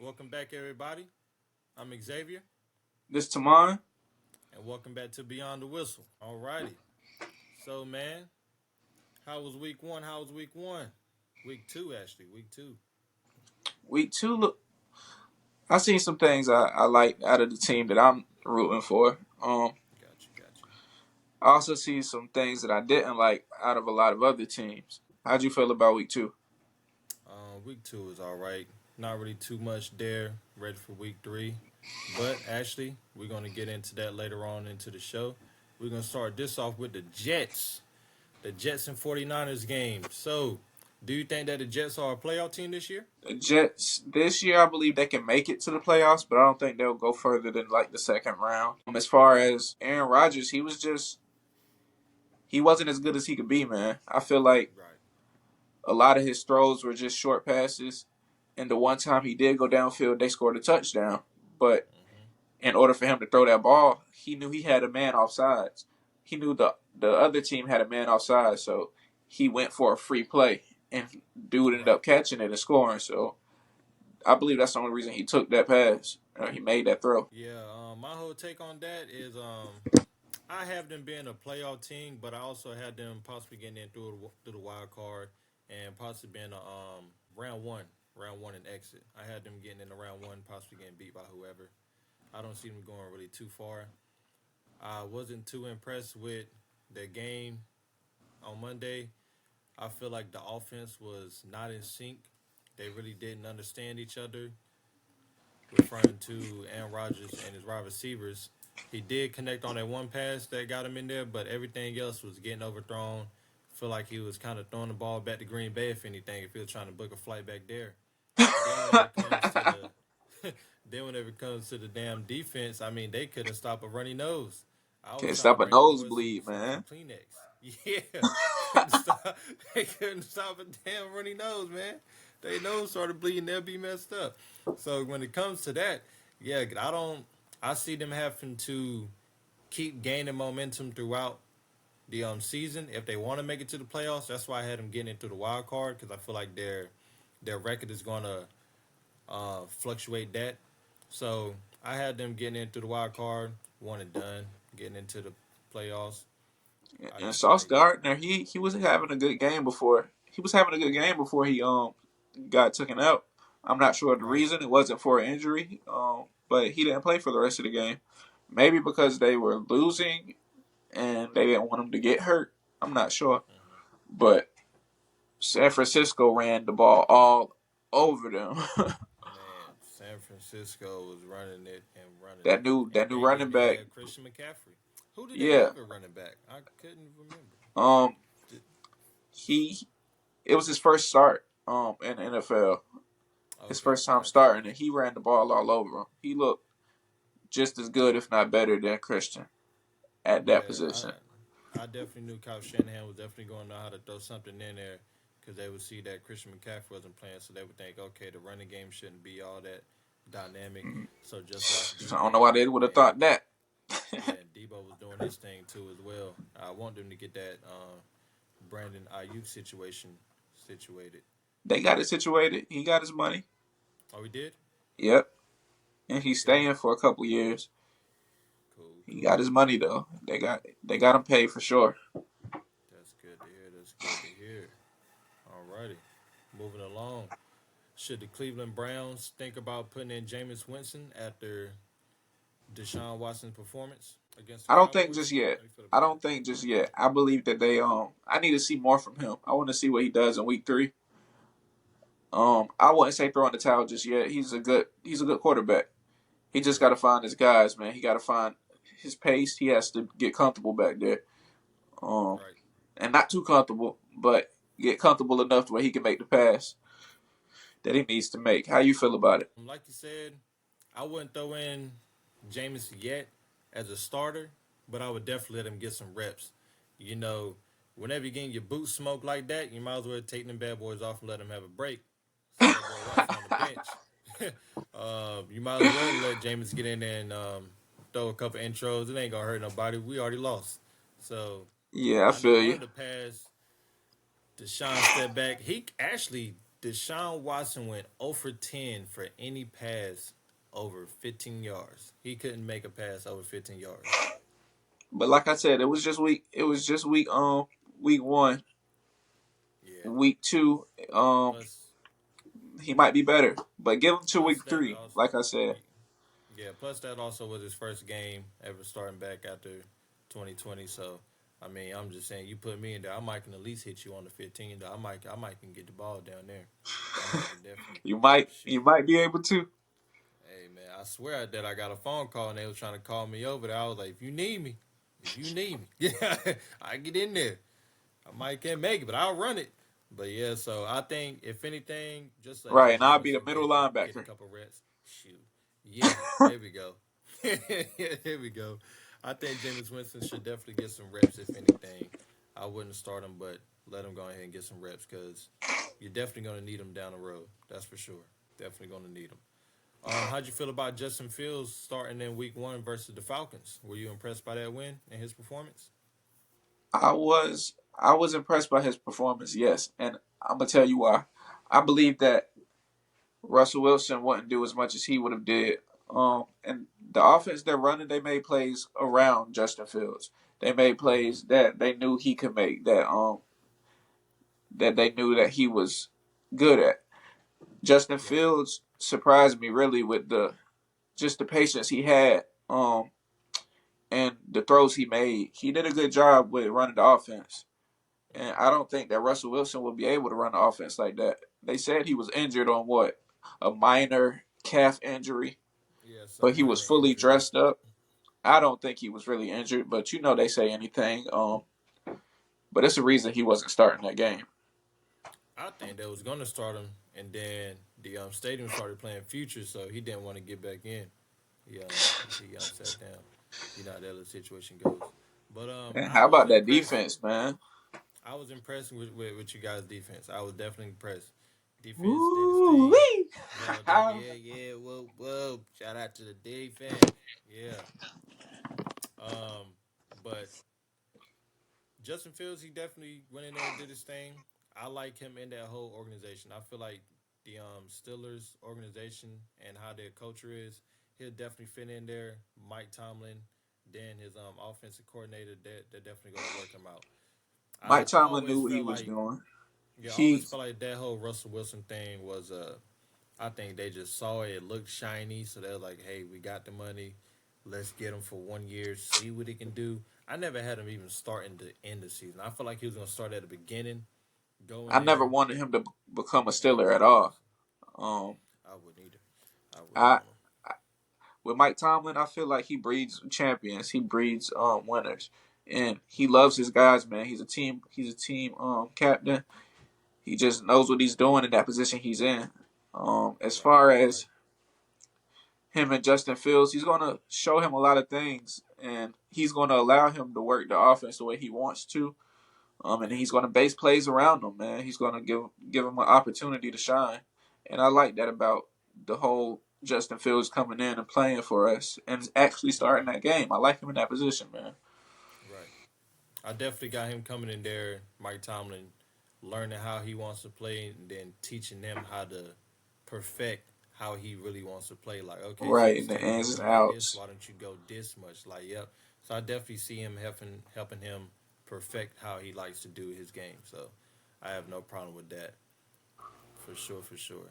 Welcome back, everybody. I'm Xavier, This Tamon. and welcome back to Beyond the Whistle. Alrighty. So, man, how was week one? How was week one? Week two, actually. Week two. Week two, look, I seen some things I like out of the team that I'm rooting for. Got you, got you. I also see some things that I didn't like out of a lot of other teams. How'd you feel about week two? Week two is all right. Not really too much there. Ready for week three. But actually, we're going to get into that later on into the show. We're going to start this off with the Jets. The Jets and 49ers game. So, do you think that the Jets are a playoff team this year? The Jets this year, I believe they can make it to the playoffs, but I don't think they'll go further than like the second round. As far as Aaron Rodgers, he wasn't as good as he could be, man. I feel like Right. a lot of his throws were just short passes, and the one time he did go downfield, they scored a touchdown. But in order for him to throw that ball, he knew he had a man offsides. He knew the other team had a man offside, so he went for a free play, and dude ended Right. up catching it and scoring. So I believe that's the only reason he took that pass. He made that throw. Yeah, my whole take on that is I have them being a playoff team, but I also had them possibly getting in through the wild card and possibly being a round one and exit. I had them getting in the round one, possibly getting beat by whoever. I don't see them going really too far. I wasn't too impressed with the game on Monday. I feel like the offense was not in sync. They really didn't understand each other. Referring to Aaron Rodgers and his wide receivers, he did connect on that one pass that got him in there, but everything else was getting overthrown. Feel like he was kind of throwing the ball back to Green Bay, if anything, if he was trying to book a flight back there. Then whenever it comes to the then whenever it comes to the damn defense, I mean they couldn't stop a runny nose. I was Can't trying to stop a bring the boys nosebleed, some man. Kleenex. Yeah, couldn't stop. They couldn't stop a damn runny nose, man. They nose started bleeding, they'll be messed up. So when it comes to that, yeah, I don't. I see them having to keep gaining momentum throughout the season if they want to make it to the playoffs. That's why I had them getting into the wild card because I feel like their record is going to fluctuate that. So I had them getting into the wild card, one and done, getting into the playoffs. I And just feel Sauce like Gardner, he was having a good game before. He was having a good game before he got taken out. I'm not sure the right. reason. It wasn't for an injury, but he didn't play for the rest of the game. Maybe because they were losing and they didn't want him to get hurt. I'm not sure. But San Francisco ran the ball all over them. Man, San Francisco was running it and running that it, new and that new dang running it, they back. had Christian McCaffrey. Who did they Yeah. have at running back? I couldn't remember. Um Did, he it was his first start in the NFL. His okay, first time got you, starting got and he ran the ball all over him. He looked just as good, if not better, than Christian at you. that Yeah, position. I definitely knew Kyle Shanahan was definitely going to know how to throw something in there because they would see that Christian McCaffrey wasn't playing, so they would think, okay, the running game shouldn't be all that dynamic. So just watch I don't know Debo why they would have and thought that. yeah, Debo was doing his thing too as well. I want them to get that Brandon Ayuk situation situated. They got it situated. He got his money. Oh, we did. Yep. And he's Okay, staying for a couple years. cool, He cool. got his money though. They got him paid for sure. That's good to hear. That's good to hear. Alrighty, moving along. Should the Cleveland Browns think about putting in Jameis Winston after Deshaun Watson's performance against the I don't think just Cowboys? yet. How do you feel I about don't that? think just yet. I believe that I need to see more from him. I want to see what he does in week 3. I wouldn't say throwing the towel just yet. He's a good quarterback. He just got Right, to find his guys, man. He got to find his pace. He has to get comfortable back there. Um, right. and not too comfortable, but get comfortable enough to where he can make the pass that he needs to make. How you feel about it? Like you said, I wouldn't throw in Jameis yet as a starter, but I would definitely let him get some reps. You know, whenever you're getting your boots smoked like that, you might as well take them bad boys off and let them have a break. Send that boy Watson on the bench. You might as well let Jameis get in there and throw a couple intros. It ain't gonna hurt nobody. We already lost. So Yeah, I I know feel one you. of the pass, Deshaun stepped back. He actually Deshaun Watson went 0 for 10 for any pass over 15 yards. He couldn't make a pass over 15 yards. But like I said, it was just week. It was just week one. Yeah. Week two, Plus, he might be better. But give him to plus week that three. also, Like I said, yeah. Plus that also was his first game ever starting back after 2020. So, I mean, I'm just saying, you put me in there, I might can at least hit you on the 15. Though I might can get the ball down there. I might can definitely you shoot. might be able to. Hey man, I swear that I got a phone call and they was trying to call me over there. I was like, if you need me, yeah, I get in there. I might can't make it, but I'll run it. But yeah, so I think if anything, just let Right, and Jameis I'll be the Winston middle get a linebacker. couple reps. Shoot, yeah, there we go. There we go. I think Jameis Winston should definitely get some reps. If anything, I wouldn't start him, but let him go ahead and get some reps because you're definitely going to need him down the road. That's for sure. Definitely going to need him. How'd you feel about Justin Fields starting in Week 1 versus the Falcons? Were you impressed by that win and his performance? I was impressed by his performance, yes, and I'm gonna tell you why. I believe that Russell Wilson wouldn't do as much as he would have did. And the offense they're running, they made plays around Justin Fields. They made Mm-hmm. plays that they knew he could make. That they knew that he was good at. Justin Right. Fields surprised me really with the just the patience he had. And the throws he made. He did a good job with running the offense. And I don't think that Russell Wilson will be able to run the offense like that. They said he was injured on what? A minor calf injury, Yeah, some but he was minor fully injury. dressed up. I don't think he was really injured, but you know they say anything. But it's a reason he wasn't starting that game. I think they was gonna start him, and then the stadium started playing Future, so he didn't want to get back in. He sat down. You know how that little situation goes. But And I how was about that impressed. defense, man? I was impressed with you guys' defense. I was definitely impressed. Defense did its thing. Woo-wee. Held up. Yeah, yeah. Whoa, whoa. Shout out to the defense. Yeah. Um, but Justin Fields, he definitely went in there and did his thing. I like him in that whole organization. I feel like the Steelers organization and how their culture is, he'll definitely fit in there. Mike Tomlin, then his offensive coordinator, they're definitely going to work him out. Mike I Tomlin knew always what he felt was like, doing. yeah, I He always felt like that whole Russell Wilson thing was I think they just saw it. It looked shiny, so they're like, "Hey, we got the money. Let's get him for 1 year. See what he can do." I never had him even starting to end the season. I felt like he was gonna start at the beginning, go in I never there, wanted him to become a and Steeler run at the rest. all. Um, I wouldn't either. I wouldn't I want him. with Mike Tomlin, I feel like he breeds champions. He breeds winners, and he loves his guys. Man, he's a team. He's a team captain. He just knows what he's doing in that position he's in. As Right, far right. as him and Justin Fields, he's gonna show him a lot of things, and he's gonna allow him to work the offense the way he wants to. And Yeah. he's gonna base plays around him, man. He's gonna give him an opportunity to shine, and I like that about the whole Justin Fields coming in and playing for us and actually starting Mm-hmm. that game. I like him in that position, man. Right. I definitely got him coming in there, Mike Tomlin, learning how he wants to play, and then teaching them how to perfect how he really wants to play. Like, okay, so Right you in the still want to ins go and like this? outs. Why don't you go this much? Like, yep. So I definitely see him helping him perfect how he likes to do his game. So I have no problem with that for sure, for sure.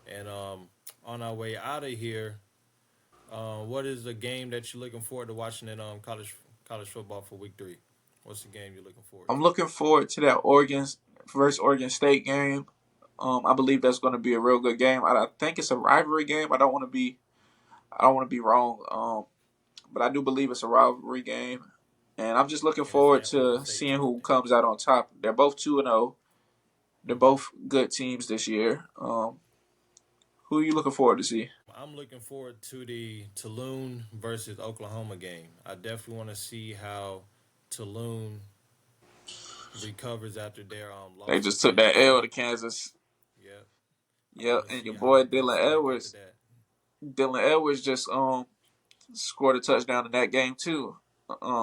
And on our way out of here, what is the game that you're looking forward to watching in college football for Week 3? What's the game you're looking forward I'm to? looking forward to that Oregon versus Oregon State game. I believe that's going to be a real good game. I think it's a rivalry game. I don't want to be wrong. But I do believe it's a rivalry game, and I'm just looking And it's forward at Oregon to State seeing too, I who think. comes out on top. They're both 2-0. They're Mm-hmm. both good teams this year. Who are you looking forward to see? I'm looking forward to the Tulane versus Oklahoma game. I definitely want to see how Tulane recovers after their They loss to just took that Kansas L to State. Kansas. Yep. I Yep, want to and see your how they boy bounce Dylan back after Edwards. that. Dylan Edwards just scored a touchdown in that game too.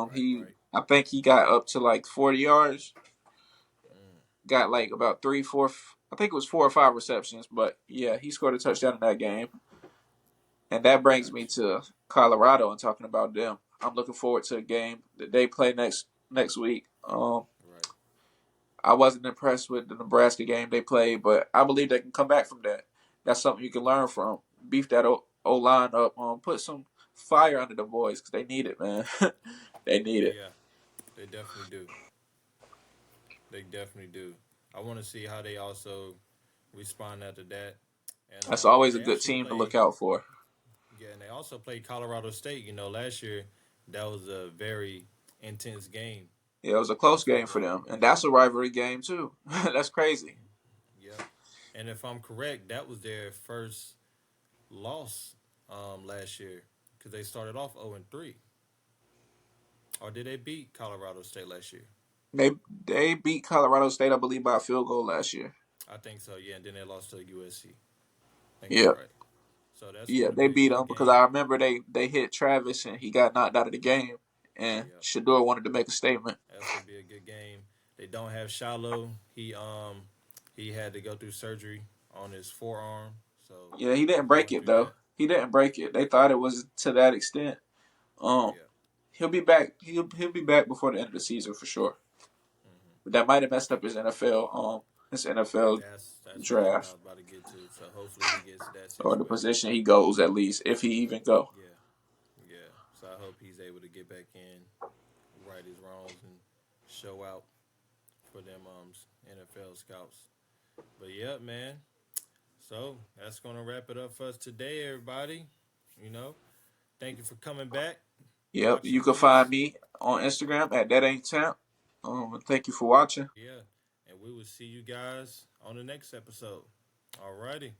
Right, He right. I think he got up to like 40 yards. Mm. Got like about 3, 4. I think it was 4 or 5 receptions, but yeah, he scored a touchdown in that game. And that brings me Gotcha. to Colorado and talking about them. I'm looking forward to a game that they play next week. Right. I wasn't impressed with the Nebraska game they played, but I believe they can come back from that. That's something you can learn from. Beef that O line up. Put some fire under the boys because they need it, man. They need it. Yeah, they definitely do. They definitely do. I want to see how they also respond after that. And That's always a they good actually team to look play. out for. Yeah, and they also played Colorado State. Last year that was a very intense game Yeah, it was a close for game for them. them, and that's a rivalry game too. That's crazy. Yep. And if I'm correct, that was their first loss last year because they started off 0-3. Or did they beat Colorado State last year? They they beat Colorado State, I believe, by a field goal last year. I think so. Yeah, and then they lost to USC. I think you're Yeah, right. So that's yeah, going to they be a beat good them because I game. remember they hit Travis and he got knocked out of the game, and Yep. Shador wanted to make a statement. That's gonna be a good game. They don't have Shiloh. He had to go through surgery on his forearm, so Yeah, he didn't he's break going it through though. that. He didn't break it. They thought it was to that extent. Um, Yeah. he'll be back. He'll be back before the end of the season for sure. Hmm. But that might have messed up his NFL That's what I draft was about to get to. So hopefully he gets that or the situated. position he goes at least if he even go. Yeah. Yeah. So I hope he's able to get back in, right his wrongs, and show out for them NFL scouts. But yeah, man. So that's gonna wrap it up for us today, everybody. You know, thank you for coming back, Yep, you watching can find this. me on Instagram at that ain't temp. Thank you for watching. Yeah. And we will see you guys on the next episode. Alrighty.